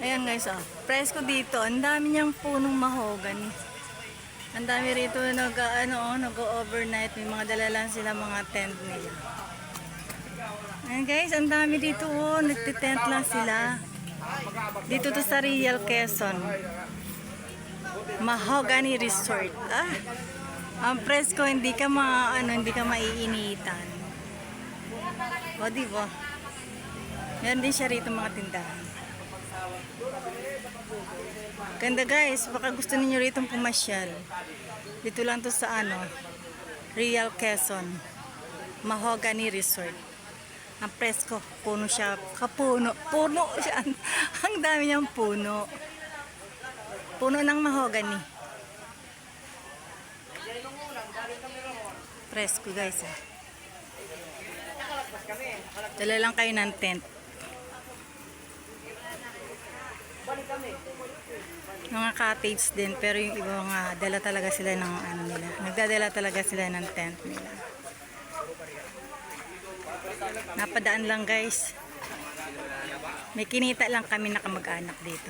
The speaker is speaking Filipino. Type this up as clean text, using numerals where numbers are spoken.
Ayan guys, oh. Presko dito. Ang dami niyang punong mahogany. Ang dami rito nag-overnight. May mga dala lang sila mga tent nila. Ayan guys, ang dami dito. Oh. Nagtitent lang sila. Dito to sa Real Quezon. Mahogany Resort. Ang presko, hindi ka maiinitan. O, diba? Meron din siya rito mga tindahan. Ganda guys, baka gusto niyo rito pumasyal. Dito lang to sa Real Quezon. Mahogany Resort. Ang presko, puno siya, kapuno. Puno siya. Ang dami niyang puno. Puno ng mahogany. Presko guys. Dala lang kayo ng tent. Mga cottage din, pero yung iba nga dala talaga sila ng nila. Nagdadala talaga sila ng tent nila. Napadaan lang guys. May kinita lang kami na kamag-anak dito.